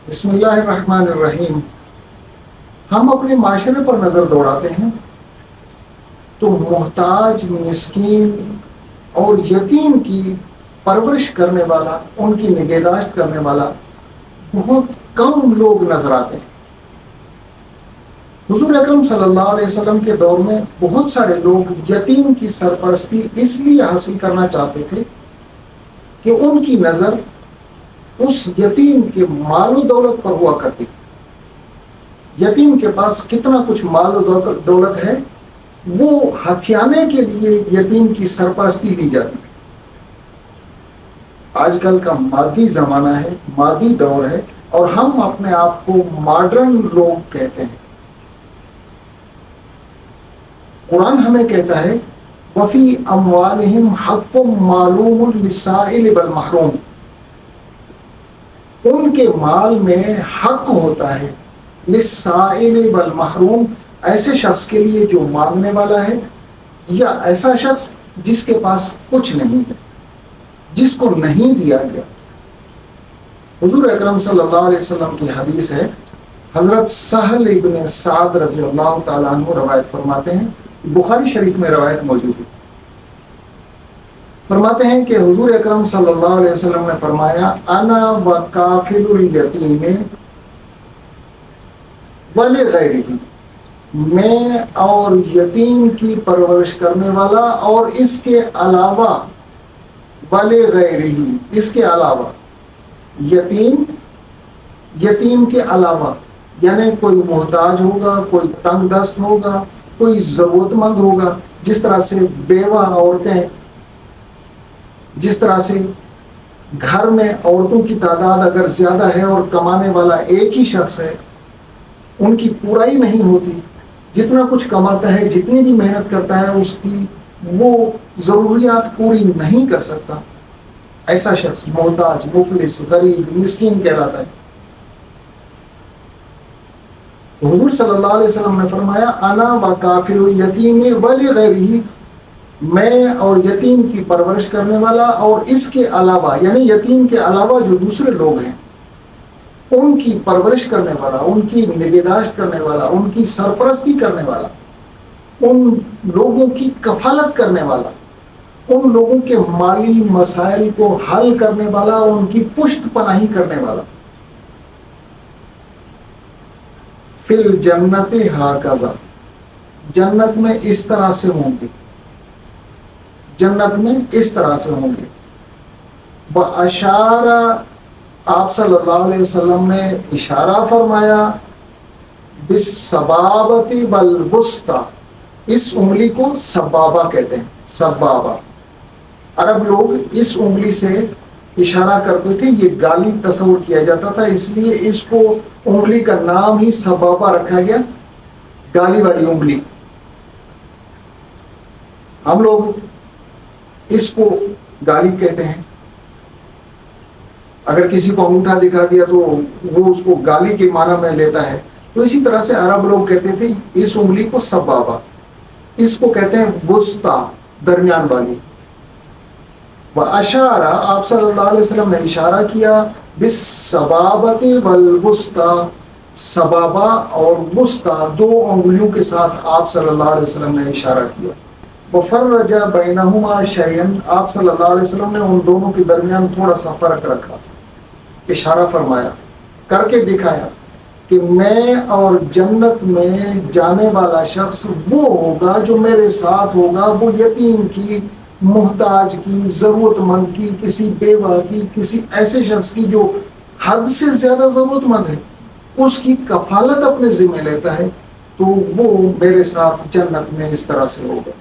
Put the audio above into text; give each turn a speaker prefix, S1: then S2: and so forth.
S1: بسم اللہ الرحمن الرحیم۔ ہم اپنے معاشرے پر نظر دوڑاتے ہیں تو محتاج، مسکین اور یتیم کی پرورش کرنے والا، ان کی نگہداشت کرنے والا بہت کم لوگ نظر آتے ہیں۔ حضور اکرم صلی اللہ علیہ وسلم کے دور میں بہت سارے لوگ یتیم کی سرپرستی اس لیے حاصل کرنا چاہتے تھے کہ ان کی نظر اس یتیم کے مال و دولت پر ہوا کرتی تھی۔ یتیم کے پاس کتنا کچھ مال و دولت ہے، وہ ہتھیانے کے لیے یتیم کی سرپرستی لی جاتی تھی۔ آج کل کا مادی زمانہ ہے، مادی دور ہے، اور ہم اپنے آپ کو ماڈرن لوگ کہتے ہیں۔ قرآن ہمیں کہتا ہے وَفِي أَمْوَالِهِمْ حَقٌّ مَّعْلُومٌ لِلسَّائِلِ وَالْمَحْرُومِ، ان کے مال میں حق ہوتا ہے للسائل والمحروم، ایسے شخص کے لیے جو مانگنے والا ہے، یا ایسا شخص جس کے پاس کچھ نہیں ہے، جس کو نہیں دیا گیا۔ حضور اکرم صلی اللہ علیہ وسلم کی حدیث ہے، حضرت سہل ابن سعد رضی اللہ تعالیٰ عنہ روایت فرماتے ہیں، بخاری شریف میں روایت موجود ہے۔ فرماتے ہیں کہ حضور اکرم صلی اللہ علیہ وسلم نے فرمایا انا وکافل الیتیم ولغیرہ، میں اور یتیم کی پرورش کرنے والا اور اس کے علاوہ، ولغیرہ اس کے علاوہ، یتیم کے علاوہ، یعنی کوئی محتاج ہوگا، کوئی تنگ دست ہوگا، کوئی ضرورت مند ہوگا، جس طرح سے بیوہ عورتیں، جس طرح سے گھر میں عورتوں کی تعداد اگر زیادہ ہے اور کمانے والا ایک ہی شخص ہے، ان کی پورائی نہیں ہوتی، جتنا کچھ کماتا ہے، جتنی بھی محنت کرتا ہے، اس کی وہ ضروریات پوری نہیں کر سکتا، ایسا شخص محتاج، مفلس، غریب، مسکین کہلاتا ہے۔ حضور صلی اللہ علیہ وسلم نے فرمایا انا وکافل الیتیم ولغیرہ، میں اور یتیم کی پرورش کرنے والا اور اس کے علاوہ، یعنی یتیم کے علاوہ جو دوسرے لوگ ہیں، ان کی پرورش کرنے والا، ان کی نگہداشت کرنے والا، ان کی سرپرستی کرنے والا، ان لوگوں کی کفالت کرنے والا، ان لوگوں کے مالی مسائل کو حل کرنے والا، ان کی پشت پناہی کرنے والا۔ فی الجنت ہاکذا، جنت میں اس طرح سے ہوں گے، جنت میں اس طرح سے ہوں گے۔ باشارہ، آپ صلی اللہ علیہ وسلم نے اشارہ فرمایا، بالسبابۃ والوسطی، اس انگلی کو سبابہ کہتے ہیں، سبابہ۔ عرب لوگ اس انگلی سے اشارہ کرتے تھے، یہ گالی تصور کیا جاتا تھا، اس لیے اس کو انگلی کا نام ہی سبابہ رکھا گیا، گالی والی انگلی۔ ہم لوگ اس کو گالی کہتے ہیں، اگر کسی کو انگوٹھا دکھا دیا تو وہ اس کو گالی کے معنی میں لیتا ہے، تو اسی طرح سے عرب لوگ کہتے تھے اس انگلی کو سبابہ، اس کو کہتے ہیں وسطی، درمیان والی۔ واشارہ، آپ صلی اللہ علیہ وسلم نے اشارہ کیا، بالسبابۃ والوسطی، سبابہ اور وسطی دو انگلیوں کے ساتھ آپ صلی اللہ علیہ وسلم نے اشارہ کیا۔ وفرج بینہما شیئا، آپ صلی اللہ علیہ وسلم نے ان دونوں کے درمیان تھوڑا سا فرق رکھا، اشارہ فرمایا، کر کے دکھایا کہ میں اور جنت میں جانے والا شخص وہ ہوگا جو میرے ساتھ ہوگا، وہ یتیم کی، محتاج کی، ضرورت مند کی، کسی بیوہ کی، کسی ایسے شخص کی جو حد سے زیادہ ضرورت مند ہے، اس کی کفالت اپنے ذمہ لیتا ہے، تو وہ میرے ساتھ جنت میں اس طرح سے ہوگا۔